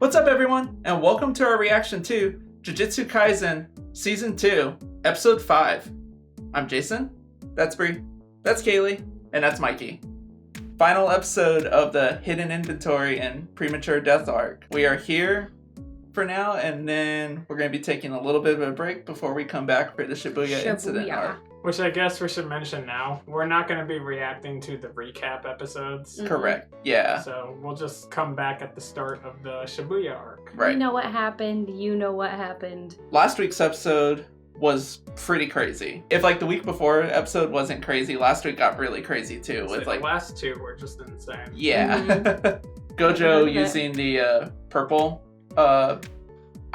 What's up, everyone, and welcome to our reaction to Jujutsu Kaisen Season 2, Episode 5. I'm Jason, that's Bree, that's Kaylee, and that's Mikey. Final episode of the Hidden Inventory and Premature Death arc. We are here for now, and then we're going to be taking a little bit of a break before we come back for the Shibuya incident arc. Which I guess we should mention now. We're not going to be reacting to the recap episodes. Mm-hmm. Correct, yeah. So we'll just come back at the start of the Shibuya arc. Right. We know what happened, you know what happened. Last week's episode was pretty crazy. If like the week before episode wasn't crazy, last week got really crazy too. With like the last two were just insane. Yeah. Mm-hmm. Gojo using the purple.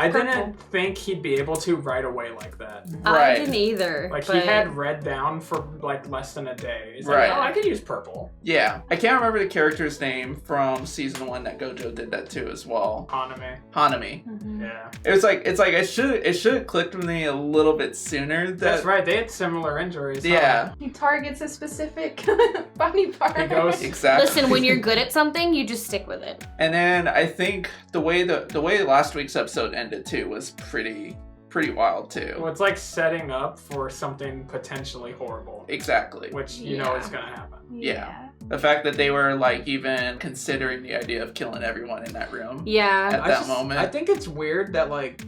I didn't think he'd be able to right away like that. Right. I didn't either. Like, he had red down for, like, less than a day. He's right. like, oh, I could use purple. Yeah. I can't remember the character's name from Season 1 that Gojo did that too as well. Hanami. Mm-hmm. Yeah. It's like it should have clicked with me a little bit sooner. That's right. They had similar injuries. Yeah. Huh? He targets a specific body part. He goes, exactly. Listen, when you're good at something, you just stick with it. And then I think the way last week's episode ended too was pretty wild too. Well, it's like setting up for something potentially horrible. Exactly. Which you know is gonna happen. Yeah. The fact that they were like even considering the idea of killing everyone in that room. Yeah. At that moment. I think it's weird that like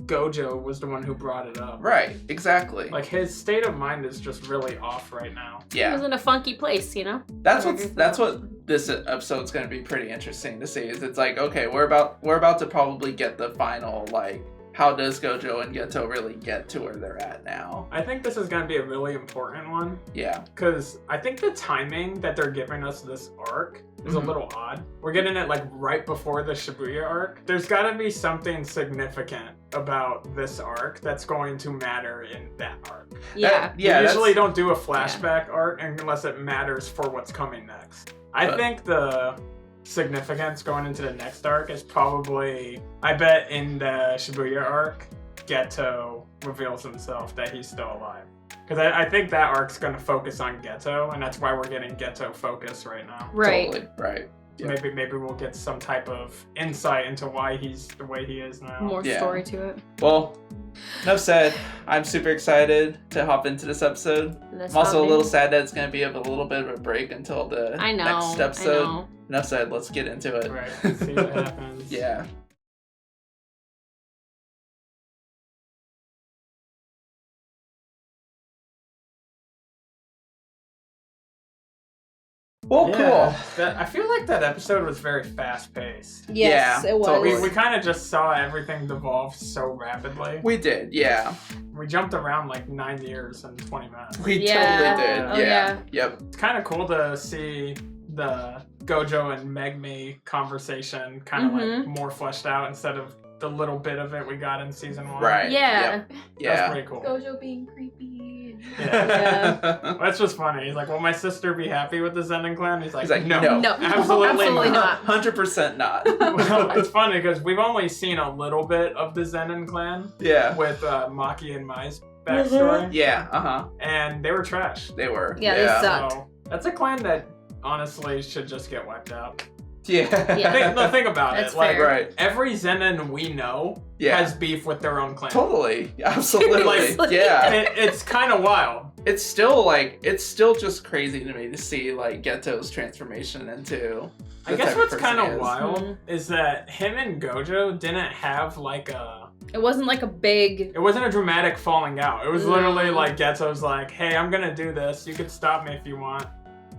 Gojo was the one who brought it up. Right, exactly. Like his state of mind is just really off right now. Yeah. He was in a funky place, you know? That's what this episode's gonna be pretty interesting to see. Is it's like, okay, we're about to probably get the final, like, how does Gojo and Geto really get to where they're at now? I think this is going to be a really important one. Yeah. Because I think the timing that they're giving us this arc is a little odd. We're getting it like right before the Shibuya arc. There's got to be something significant about this arc that's going to matter in that arc. Yeah. We usually don't do a flashback arc unless it matters for what's coming next. I think the significance going into the next arc is probably, I bet in the Shibuya arc, Geto reveals himself that he's still alive. Because I think that arc's going to focus on Geto, and that's why we're getting Geto focus right now. Right. Totally. Right. So maybe we'll get some type of insight into why he's the way he is now. More story to it. Well, enough said. I'm super excited to hop into this episode. I'm also a little sad that it's going to be a little bit of a break until the next episode. I know. Enough said. Let's get into it. Right. Let's see what happens. Yeah. Well, cool. I feel like that episode was very fast-paced. Yes, Yeah, it was. totally. We kind of just saw everything devolve so rapidly. We did, yeah. We jumped around like 9 years in 20 minutes. We Yeah. totally did. Oh, yeah. yeah. Yep. It's kind of cool to see the Gojo and Megumi conversation kind of like more fleshed out instead of the little bit of it we got in season 1. Right. Yeah. Yep. That's Yeah. pretty cool. Gojo being creepy. Yeah. That's just funny. He's like, will my sister be happy with the Zenin clan? He's like, no. No. Absolutely not. 100% not. Well, it's funny because we've only seen a little bit of the Zenin clan Yeah. with Maki and Mai's backstory. Yeah, uh-huh. And they were trash. They were. Yeah, they sucked. So that's a clan that honestly should just get wiped out. Yeah. Yeah. Think about That's it. Like, fair. Right. every Zenin we know Yeah. has beef with their own clan. Totally. Absolutely. Like, yeah. It's kind of wild. It's still just crazy to me to see like Geto's transformation into I the guess type of what's person kind he of is. wild is that him and Gojo didn't have like a... It wasn't like a big... It wasn't a dramatic falling out. It was literally like Geto's like, hey, I'm gonna do this. You can stop me if you want.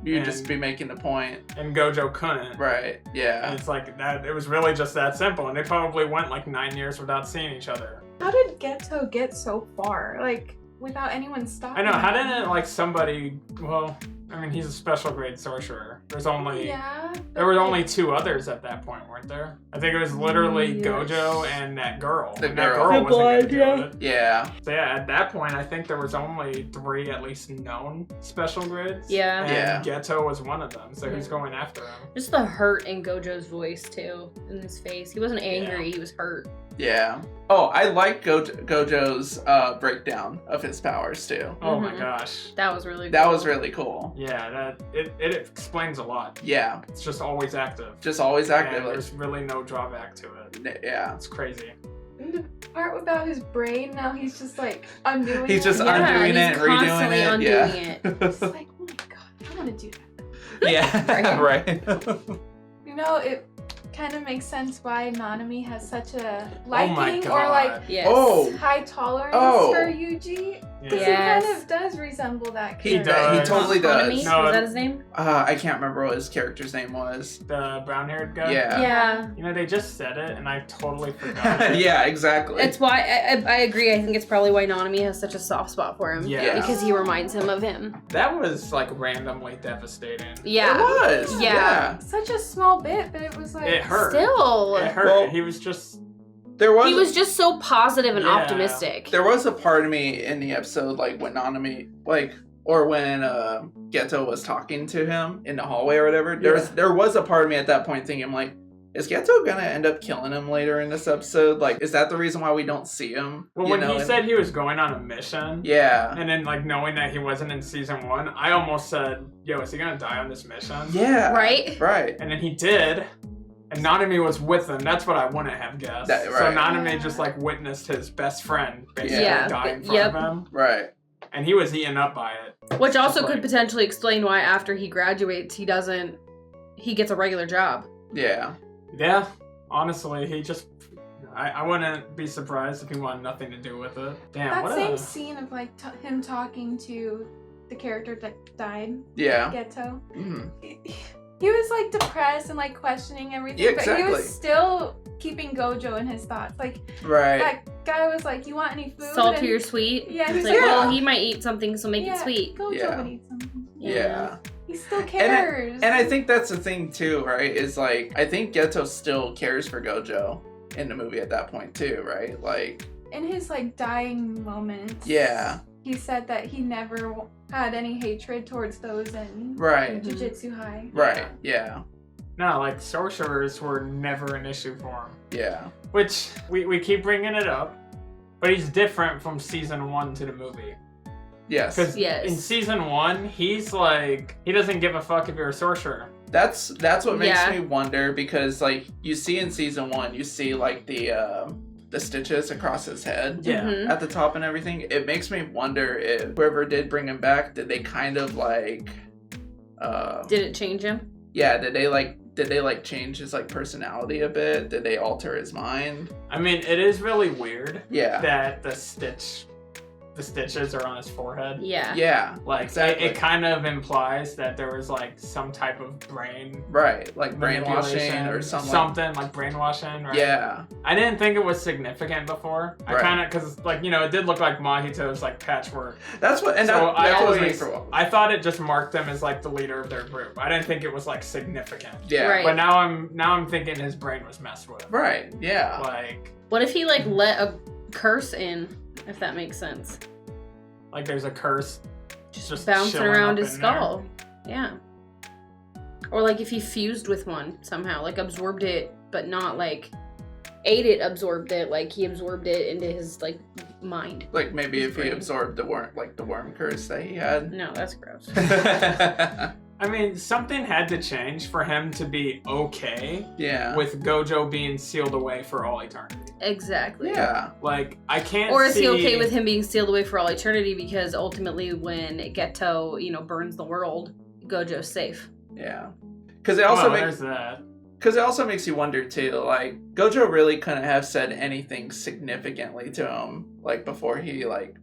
You'd And- just be making the point. And Gojo couldn't. Right. Yeah. And it's like that. It was really just that simple. And they probably went like 9 years without seeing each other. How did Geto get so far? Like, without anyone stopping I know. How him? didn't like somebody? Well, I mean, he's a special grade sorcerer. There's only Yeah. there were only 2 others at that point, weren't there? I think it was literally Gojo and that girl. The And that girl. girl The wasn't gonna do it. Yeah. So yeah, at that point, I think there was only 3 at least known special grids. Yeah. And Geto was one of them. So who's going after him? Just the hurt in Gojo's voice, too. In his face. He wasn't angry, he was hurt. Yeah. Oh, I like Gojo's breakdown of his powers too. Oh my Mhm. gosh. That was really cool. That was really cool. Yeah, it explains a lot. Yeah, It's just always active. just always active. And Like, there's really no drawback to it. yeah. It's crazy. And the part about his brain, now he's just like undoing He's it. just Yeah, undoing he's it and redoing constantly it. undoing It's like, oh my god, I want to do that. Yeah, right. You know, it kind of makes sense why Nanami has such a Oh my liking god. or like Yes. Oh. high tolerance Oh. for Yuji. Because Yeah. he kind of does resemble that He character. does. He does. totally Hanami? does. No, Was that his name? I can't remember what his character's name was. The brown-haired guy? Yeah. Yeah. You know, they just said it, and I totally forgot. Yeah, exactly. It's why I agree. I think it's probably why Nanami has such a soft spot for him. Yeah. Because he reminds him of him. That was, like, randomly devastating. Yeah. It was. Yeah. Such a small bit, but it was like It hurt. Still. It hurt. Well, he was just... There was. He was just so positive and Yeah. optimistic. There was a part of me in the episode, like when Nanami, like, or when Geto was talking to him in the hallway or whatever. There was a part of me at that point thinking, like, is Geto gonna end up killing him later in this episode? Like, is that the reason why we don't see him? Well, You when know, he and- said he was going on a mission, yeah, and then, like, knowing that he wasn't in season 1, I almost said, yo, is he gonna die on this mission? yeah, Right? right. And then he did, and Nanami was with him. That's what I wouldn't have guessed. That- So right. Nanami just, like, witnessed his best friend basically Yeah. die in front Yep. of him, Right. and he was eaten up by it. Which also Just could like- potentially explain why after he graduates, he gets a regular job. Yeah. Yeah, honestly, he just... I wouldn't be surprised if he wanted nothing to do with it. Damn, that what same a... scene of like him talking to the character that died, Yeah. Geto. Mhm. He was like depressed and like questioning everything, Yeah, but he exactly. was still keeping Gojo in his thoughts. Like Right. that guy was like, "You want any food?" Salt And- to your sweet. Yeah, It's he's like, like, well, Yeah. he might eat something, so make it sweet. Gojo Yeah. would eat something. Yeah. He still cares. And I think that's the thing too, right? Is like I think Geto still cares for Gojo in the movie at that point too, right? Like, in his like dying moments, yeah, he said that he never had any hatred towards those in right, Jujutsu High. right, yeah, No, like, sorcerers were never an issue for him. yeah, Which, we keep bringing it up, but he's different from season 1 to the movie. yes. Because Yes. in season 1, he's like, he doesn't give a fuck if you're a sorcerer. That's what makes Yeah. me wonder because like you see in season 1, you see like the stitches across his head. Yeah. Mhm. At the top and everything. It makes me wonder if whoever did bring him back, did they kind of like Did it change him? yeah, did they like change his like personality a bit? Did they alter his mind? I mean, it is really weird Yeah. that the stitches are on his forehead. Yeah. Yeah. Like, Exactly. it kind of implies that there was, like, some type of brain Right. Like brainwashing manipulation, or something. something like brainwashing, right? Yeah. I didn't think it was significant before. I Right. kind of, because, like, you know, it did look like Mahito's, like, patchwork. That's what and So that, I that was me always, for a while. I thought it just marked them as, like, the leader of their group. I didn't think it was, like, significant. Yeah. Right. But now I'm thinking his brain was messed with. Right. Yeah. Like What if he like let a curse in, if that makes sense? there's a curse Just, chilling bouncing around up his in there. skull. Yeah. Or like if he fused with one somehow, like absorbed it, but not like ate it, absorbed it, like he absorbed it into his like mind. Like maybe His if he brain. absorbed the worm curse that he had. No, that's gross. I mean, something had to change for him to be okay Yeah. with Gojo being sealed away for all eternity. Exactly. Yeah. Like, I can't Or is see... he okay with him being sealed away for all eternity because ultimately when Geto, burns the world, Gojo's safe? Yeah. Because it also well, makes there's that. Because it also makes you wonder too, like Gojo really couldn't have said anything significantly to him, like before he like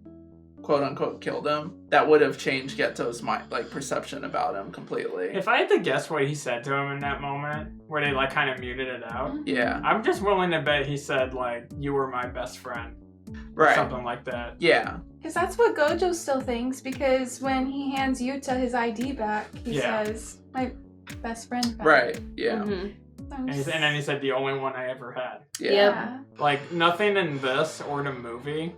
quote unquote killed him. That would have changed Geto's mind, like perception about him completely. If I had to guess what he said to him in that moment, where they like kind of muted it out, Yeah. I'm just willing to bet he said like, "You were my best friend," or Right. something like that. Yeah. Because that's what Gojo still thinks, because when he hands Yuta his ID back, he Yeah. says, my best friend back. Right. Yeah. Mhm. So And then he said, "The only one I ever had." Yeah. yeah. Like nothing in this or the movie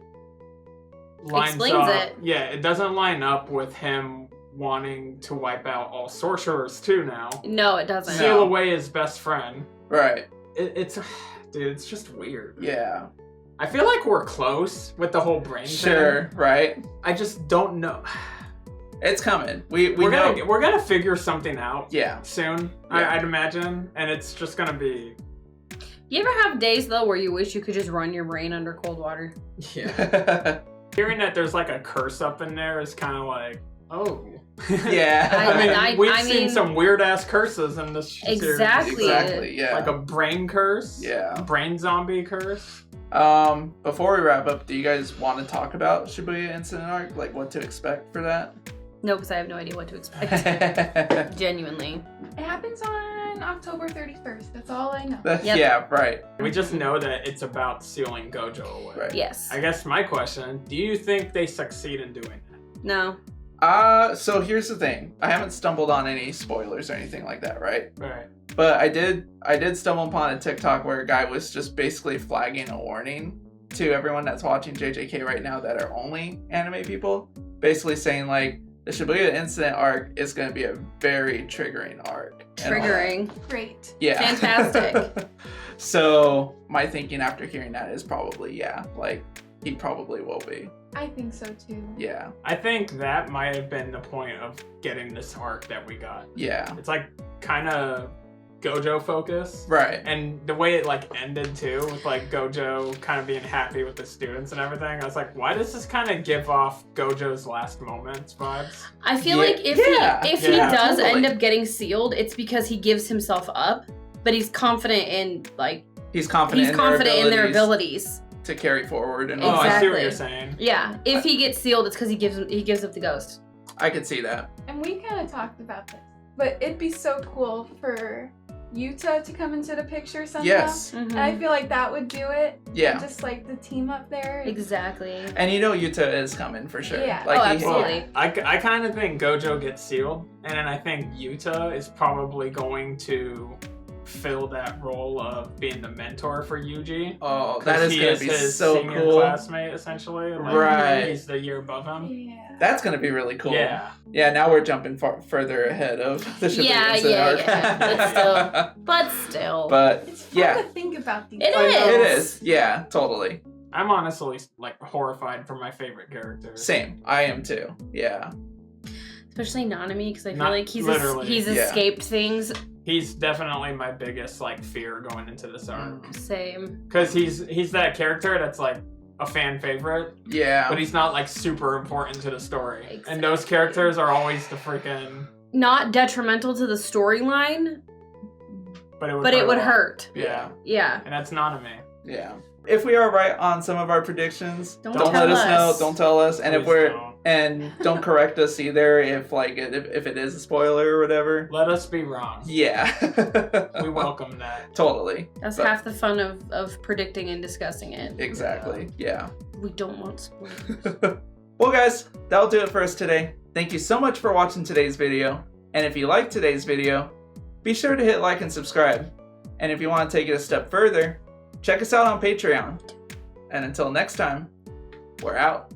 lines Explains up. it. Yeah, it doesn't line up with him wanting to wipe out all sorcerers too now. No, it doesn't. No. Seal away his best friend. Right. It's Dude, it's just weird. Yeah. I feel like we're close with the whole brain Sure, thing. right? I just don't know. It's coming. We're We're gonna figure something out. Yeah. Soon, Yeah. I'd imagine, and it's just gonna be. You ever have days though where you wish you could just run your brain under cold water? Yeah. Hearing that there's like a curse up in there is kind of like, oh. Yeah. We've seen some weird ass curses in this series. Exactly, yeah. Like a brain curse. Yeah. Brain zombie curse. Before we wrap up, do you guys want to talk about Shibuya Incident Arc? Like what to expect for that? No, because I have no idea what to expect. Genuinely. It happens on October 31st. That's all I know. Yep. Yeah, right. We just know that it's about sealing Gojo away. Right. Yes. I guess my question, do you think they succeed in doing that? No. So here's the thing. I haven't stumbled on any spoilers or anything like that, right? Right. But I did stumble upon a TikTok where a guy was just basically flagging a warning to everyone that's watching JJK right now that are only anime people, basically saying like the Shibuya Incident arc is going to be a very triggering arc. and all that. Triggering. Great. Yeah. Fantastic. So my thinking after hearing that is probably, yeah, like he probably will be. I think so too. Yeah. I think that might have been the point of getting this arc that we got. Yeah. It's like kind of Gojo focus. Right. And the way it like ended too, with like Gojo kind of being happy with the students and everything, I was like, why does this kind of give off Gojo's last moments vibes? I feel Yeah. like if he Yeah, does totally. end up getting sealed, it's because he gives himself up, but he's confident in like He's confident, in their abilities. to carry forward and Oh, all I that. see what Exactly. you're saying. Yeah. If he gets sealed, it's because he gives up the ghost. I could see that. And we kind of talked about this, but it'd be so cool for Yuta to come into the picture somehow. Yes. And I feel like that would do it. Yeah. Just like the team up there. Exactly. And you know Yuta is coming for sure. Yeah. Like Oh, he- absolutely. I kind of think Gojo gets sealed, and then I think Yuta is probably going to fill that role of being the mentor for Yuji. Oh, that 'Cause is he gonna is be his so senior cool. classmate, essentially. Like, Right. He's the year above him. Yeah. That's gonna be really cool. Yeah. Yeah, now we're jumping further ahead of the Shibuya Yeah, Incident yeah, arc. yeah. But still. But It's fun yeah. to think about these. It things. is. it is. Yeah, totally. I'm honestly like horrified for my favorite characters. Same. I am too. Yeah. Especially Nanami, because I feel Not like he's literally. he's Yeah. escaped things. He's definitely my biggest like fear going into this arc. Same. Because he's that character that's like a fan favorite, Yeah. but he's not like super important to the story. Exactly. And those characters are always the freaking. Not detrimental to the storyline, But it would. but it would a lot. hurt. Yeah, Yeah. and that's Nanami. Yeah. If we are right on some of our predictions, Don't don't tell let us know. us. Don't tell us. And if Please we're don't. and don't correct us either if like if it is a spoiler or whatever. Let us be wrong. Yeah. We welcome that. Totally. That's But- half the fun of predicting and discussing it. Exactly. Yeah. We don't want spoilers. Well, guys, that'll do it for us today. Thank you so much for watching today's video. And if you liked today's video, be sure to hit like and subscribe. And if you want to take it a step further, check us out on Patreon. And until next time, we're out.